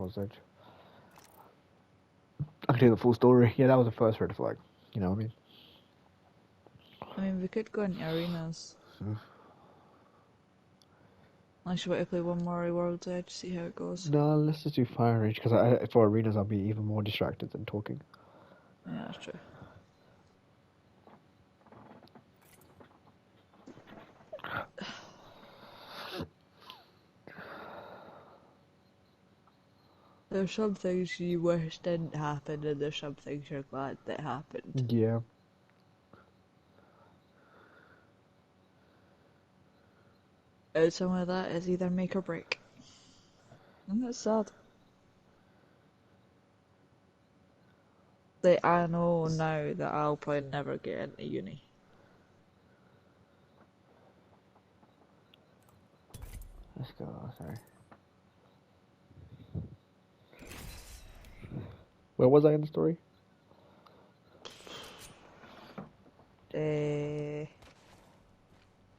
World's Edge. I can tell you the full story. Yeah, that was the first red flag. You know what I mean? I mean, we could go into arenas. So, Unless you want to play one more World's Edge, see how it goes. no, let's just do Fire Rage because for arenas I'll be even more distracted than talking. Yeah, that's true. There's some things you wish didn't happen, and there's some things you're glad that happened. Yeah. And some of that is either make or break. And that's sad. Like, I know now that I'll probably never get into uni. Let's go. Sorry. Where was I in the story?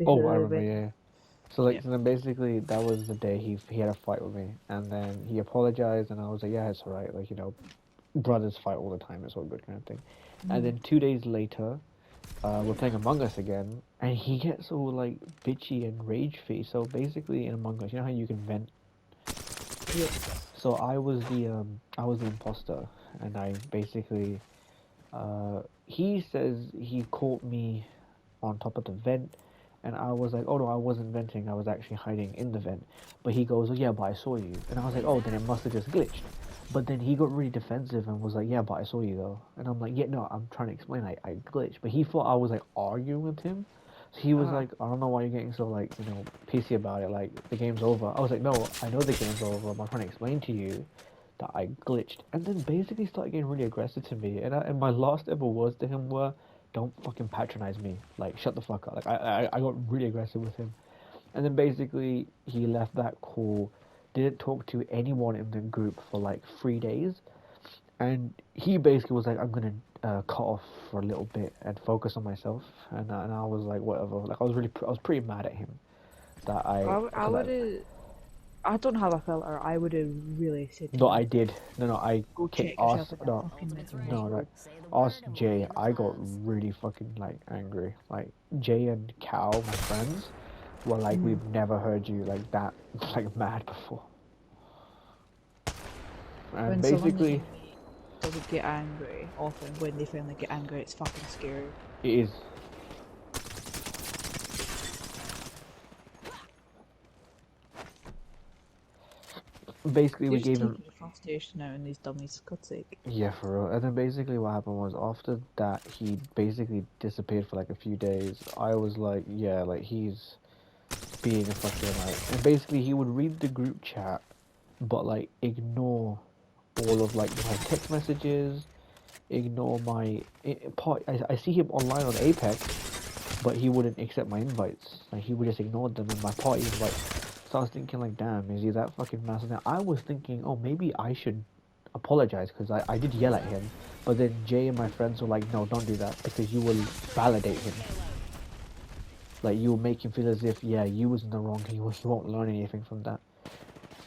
Oh, I remember. Yeah. So Yeah. so then basically that was the day he had a fight with me, and then he apologized, and I was like, yeah, it's alright. Like brothers fight all the time. It's all good kind of thing. And then 2 days later, we're playing Among Us again, and he gets all like bitchy and rage face. So basically, in Among Us, you know how you can vent. Yeah. So I was the imposter, and I basically he says he caught me on top of the vent, and I was like, oh no, I wasn't venting, I was actually hiding in the vent. But he goes, oh yeah, but I saw you, and I was like, oh, then it must have just glitched. But then he got really defensive and was like, yeah, but I saw you though, and I'm like, yeah, no, I'm trying to explain, I glitched. But he thought I was like arguing with him. So he was like, I don't know why you're getting so like pissy about it. Like the game's over. I was like, no, I know the game's over. I'm trying to explain to you that I glitched, and then basically started getting really aggressive to me. And my last ever words to him were, "Don't fucking patronize me. Like, shut the fuck up." Like, I got really aggressive with him, and then basically he left that call, didn't talk to anyone in the group for like 3 days, and he basically was like, "I'm gonna cut off for a little bit and focus on myself," and I was like, whatever. Like, I was pretty mad at him that I because would have. I don't have a filter. I would have really said to No, I him, did. No, I "Go kicked check yourself ass. in that No, fucking no, Discord." like ask Jay. I got really fucking like angry. Like Jay and Cal, my friends, were like, we've never heard you like that, like mad before. And When someone like basically, me doesn't get angry, often when they finally get angry, it's fucking scary. it is basically You're we just gave him. taking your frustration out on these dummies, for God's sake. Yeah, for real. And then basically what happened was after that he basically disappeared for like a few days. I was like, yeah, like he's being a fucking like, and basically he would read the group chat, but like ignore all of like my text messages, ignore my part. I see him online on Apex, but he wouldn't accept my invites. Like he would just ignore them and my party invites. So I was thinking like, damn, is he that fucking massive? Now I was thinking, oh, maybe I should apologize because I did yell at him. But then Jay and my friends were like, no, don't do that because you will validate him. Like you will make him feel as if yeah, you was in the wrong. He won't learn anything from that.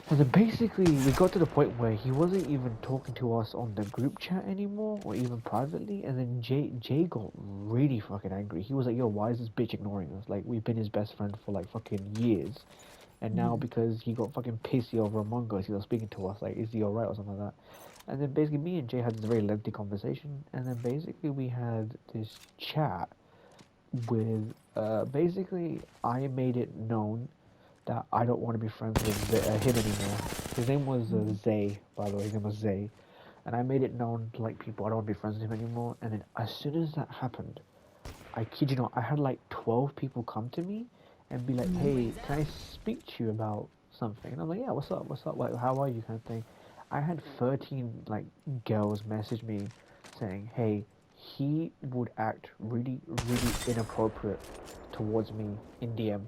And then basically we got to the point where he wasn't even talking to us on the group chat anymore or even privately. And then Jay got really fucking angry. He was like, yo, why is this bitch ignoring us? Like we've been his best friend for like fucking years. And now because he got fucking pissy over Among Us, he was speaking to us like, is he alright or something like that. And then basically me and Jay had this very lengthy conversation. And then basically we had this chat with basically I made it known that I don't want to be friends with him anymore. His name was Zay, by the way. His name was Zay, and I made it known to like people I don't want to be friends with him anymore. And then as soon as that happened, I kid you not, I had like 12 people come to me and be like, "Hey, can I speak to you about something?" And I'm like, "Yeah, what's up? What's up? Like, how are you?" Kind of thing. I had 13 like girls message me saying, "Hey, he would act really, really inappropriate towards me in DM."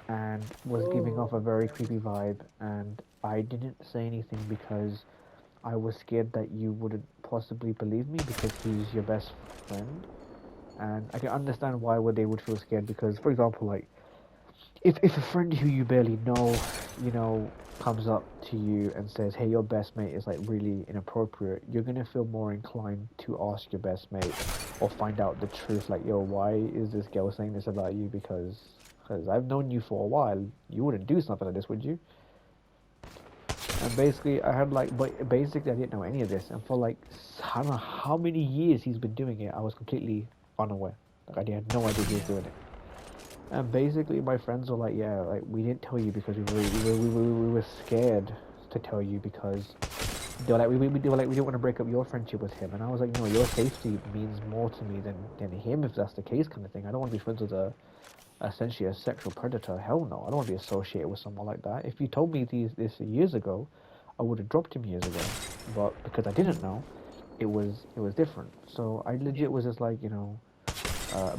And was giving off a very creepy vibe, and I didn't say anything because I was scared that you wouldn't possibly believe me because he's your best friend. And I can understand why would they would feel scared because, for example, like if a friend who you barely know, you know, comes up to you and says, "Hey, your best mate is like really inappropriate," you're gonna feel more inclined to ask your best mate or find out the truth. Like, yo, why is this girl saying this about you? Because I've known you for a while. You wouldn't do something like this, would you? And basically, I had like, but basically, I didn't know any of this. And for like, I don't know how many years he's been doing it, I was completely unaware. Like, I had no idea he was doing it. And basically, my friends were like, "Yeah, like we didn't tell you because we were scared to tell you because they were like they were like we didn't want to break up your friendship with him." And I was like, "No, your safety means more to me than him if that's the case, kind of thing. I don't want to be friends with a essentially a sexual predator. Hell no, I don't want to be associated with someone like that. If you told me this years ago, I would have dropped him years ago. But because I didn't know, it was different. So I legit was just like, you know."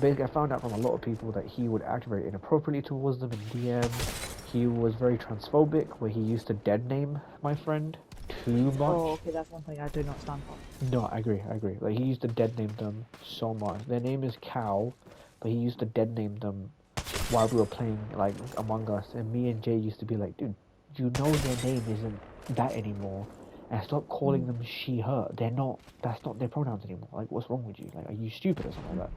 Basically, I found out from a lot of people that he would act very inappropriately towards them in DM. He was very transphobic, where he used to dead name my friend too much. Oh, okay, that's one thing I do not stand for. No, I agree, I agree. Like, he used to dead name them so much. Their name is Cow, but he used to dead name them while we were playing, like, Among Us. And me and Jay used to be like, dude, you know their name isn't that anymore. And stop calling them she, her. That's not their pronouns anymore. Like, what's wrong with you? Like, are you stupid or something like that?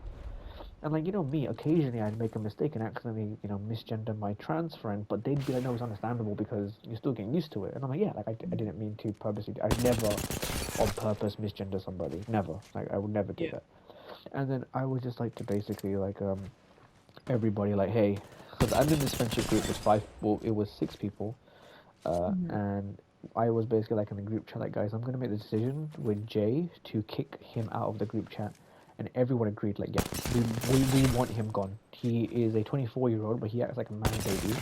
And like, you know me, occasionally I'd make a mistake and accidentally, you know, misgender my trans friend, but they'd be like, no, it's understandable because you're still getting used to it. And I'm like, yeah, like I didn't mean to purposely, I never on purpose misgender somebody. Never. Like, I would never do that. And then I would just like to basically like, everybody like, hey, because I'm in this friendship group with it was 6 people. And I was basically like in the group chat, like, guys, I'm going to make the decision with Jay to kick him out of the group chat. And everyone agreed, like, yeah, we want him gone. He is a 24-year-old, but he acts like a man baby.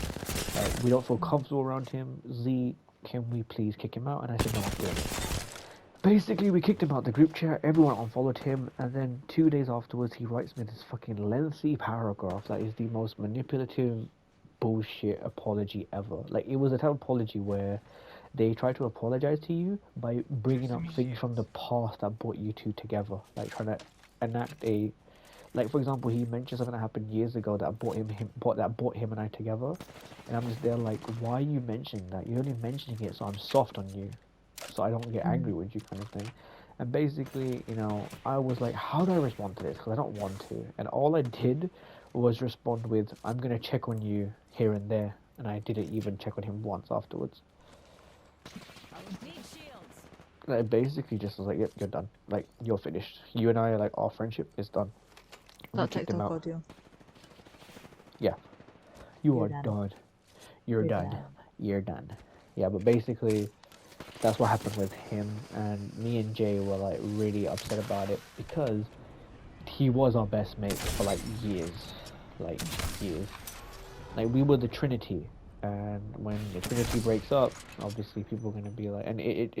We don't feel comfortable around him. Z, can we please kick him out? And I said, no, I'm doing it. Basically, we kicked him out the group chat. Everyone unfollowed him. And then 2 days afterwards, he writes me this fucking lengthy paragraph that is the most manipulative bullshit apology ever. Like, it was a type of apology where they try to apologize to you by bringing up things from the past that brought you two together. Like, trying to enact a, like, for example, he mentioned something that happened years ago that brought him and I together, and I'm just there like, why are you mentioning that? You're only mentioning it so I'm soft on you, so I don't get angry with you, kind of thing. And basically, you know, I was like, how do I respond to this? Because I don't want to. And all I did was respond with, I'm gonna check on you here and there, and I didn't even check on him once afterwards. Like, basically just was like, yep, you're done. Like, you're finished. You and I, like, our friendship is done. And I That kicked him TikTok out. audio. Yeah. You You're are done. done. You're You're done. done. You're done. Yeah, but basically, that's what happened with him. And me and Jay were, like, really upset about it because he was our best mate for, like, years. Like, years. Like, we were the Trinity. And when the Trinity breaks up, obviously people are gonna be like, and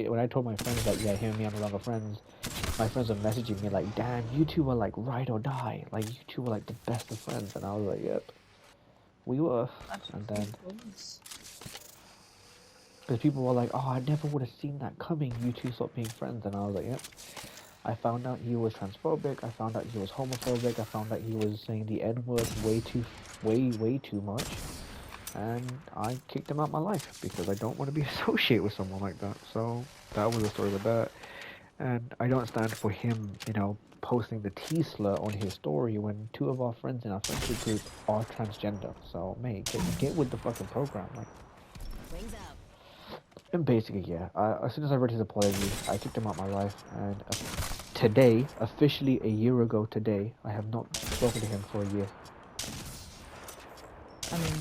when I told my friends like, yeah, him and me are no longer friends, my friends were messaging me like, damn, you two were like ride or die, like you two were like the best of friends, and I was like, yep, we were. And then because people were like, oh, I never would have seen that coming, you two stopped being friends, and I was like, yep. I found out he was transphobic, I found out he was homophobic, I found out he was saying the N-word way too much. And I kicked him out of my life because I don't want to be associated with someone like that. So that was the story with that. And I don't stand for him, you know, posting the T-slur on his story when 2 of our friends in our friendship group are transgender. So, mate, get with the fucking program. Like, and basically, yeah, as soon as I read his apology, I kicked him out of my life. And today, officially a year ago today, I have not spoken to him for a year. I mean,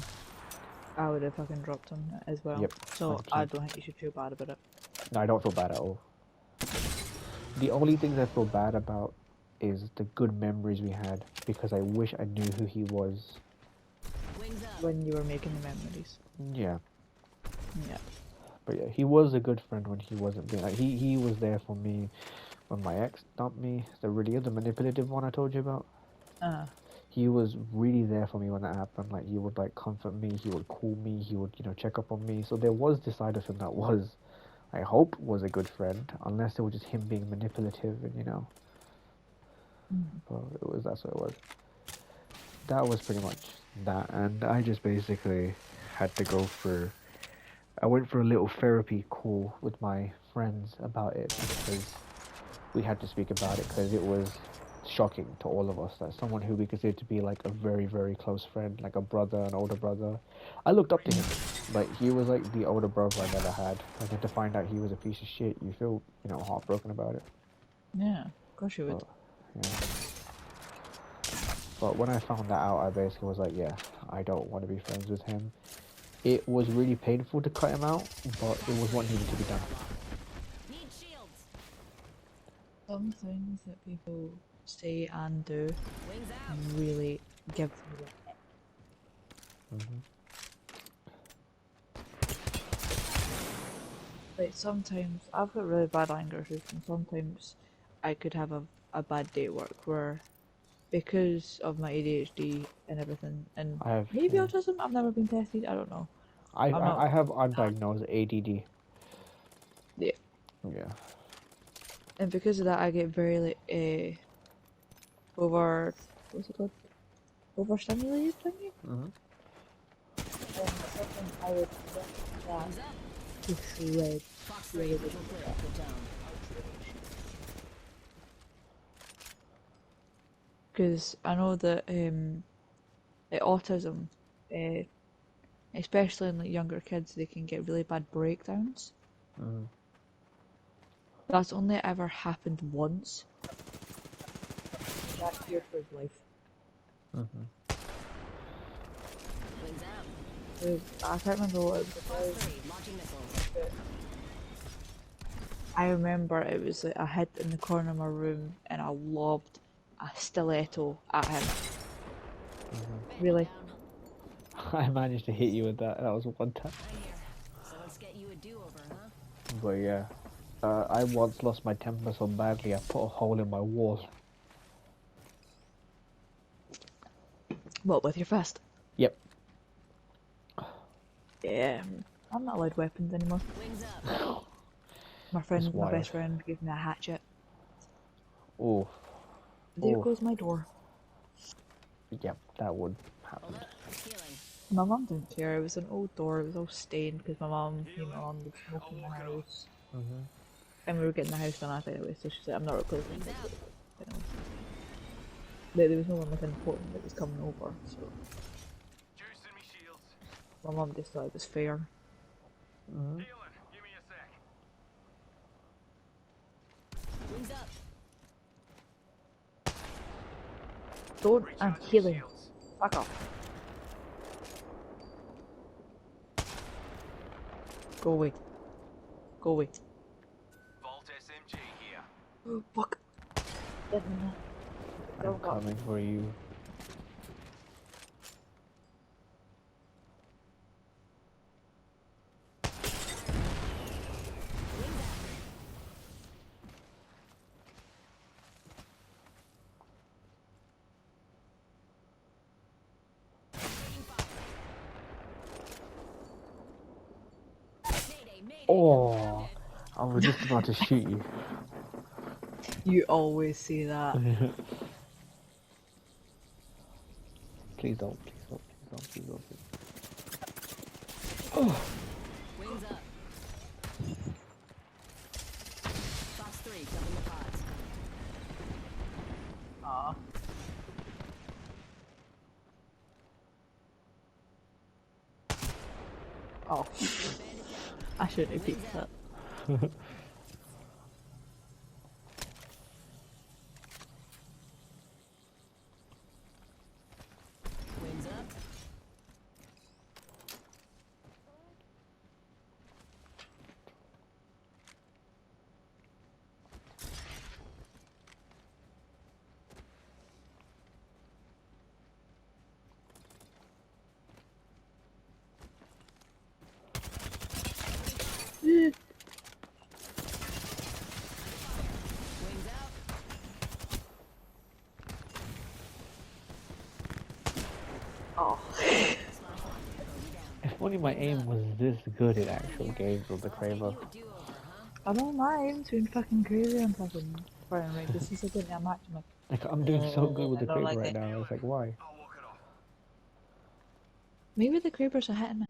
I would have fucking dropped him as well. Yep, So 100%. I don't think you should feel bad about it. No, I don't feel bad at all. The only things I feel bad about is the good memories we had because I wish I knew who he was. When you were making the memories. Yeah. Yeah. But yeah, he was a good friend when he wasn't being like he was there for me when my ex dumped me. The manipulative one I told you about. He was really there for me when that happened. Like, he would like comfort me, he would call me, he would, you know, check up on me. So there was this side of him that was, I hope, was a good friend, unless it was just him being manipulative and, you know. But that's what it was. that was pretty much that, and I just basically had to go for. I went for a little therapy call with my friends about it because we had to speak about it because it was shocking to all of us that someone who we considered to be like a very, very close friend, like a brother, an older brother. I looked up to him. Like he was like the older brother I never had. And then to find out he was a piece of shit, you feel, heartbroken about it. Yeah, of course you would. But yeah. But when I found that out, I basically was like, yeah, I don't want to be friends with him. It was really painful to cut him out, but it was what needed to be done. Some things that people say and do really give me like sometimes I've got really bad anger issues, and sometimes I could have a bad day at work where because of my ADHD and everything, and I have, maybe yeah. autism, I've never been tested, I don't know. I, I'm I not I have undiagnosed ADD. yeah. Yeah. And because of that I get very like what's it called? Overstimulated thingy? Mhm. And sometimes I would think that to shred. Because I know that like autism, uh, especially in like younger kids, they can get really bad breakdowns. Mhm. That's only ever happened once. That year for his life. Mhm. I can't remember what it was about. But I remember it was like I hid in the corner of my room and I lobbed a stiletto at him. Really? I managed to hit you with that. That was one time. So let's get you a do-over, huh? But yeah, I once lost my temper so badly I put a hole in my wall. What, with your fist? Yep. Yeah. I'm not allowed weapons anymore. Wings up. That's My wild. best friend gave me a hatchet. Oh. There Oh. goes my door. Yep, that would Hold happen. up. I'm healing. My mum didn't care. It was an old door. It was all stained because my mum was smoking in the house. Mhm. And we were getting the house done after anyway, so she said, I'm not replacing Wings it. out. Anyway. There was no one like important that was coming over, so Juicing me shields. my mum just thought it was fair. Mhm. Healing. Give me a sec. Wings up. Don't, I'm Recharging healing. shields. Fuck off. Go away. Go away. Vault SMG here. Oh, fuck. Get me now. I'm Don't go. coming for you. Mayday, mayday. Oh, I was just about to shoot you. You always say that. Please don't. Please don't. Please don't. Please don't. Please. Oh. Wings up. Fox 3, cover the pods. Aw. Oh. I shouldn't have picked that. Wings up. Wings out. Oh. If only my aim was this good in actual games with the Kramer. You a do-over, huh? I don't mind being fucking crazy on fucking Friday night. This is a good match. I'm like, Like I'm doing so good with the I don't Kramer like right it. now. It's like why? I'll walk it off. Maybe the creepers are hitting me.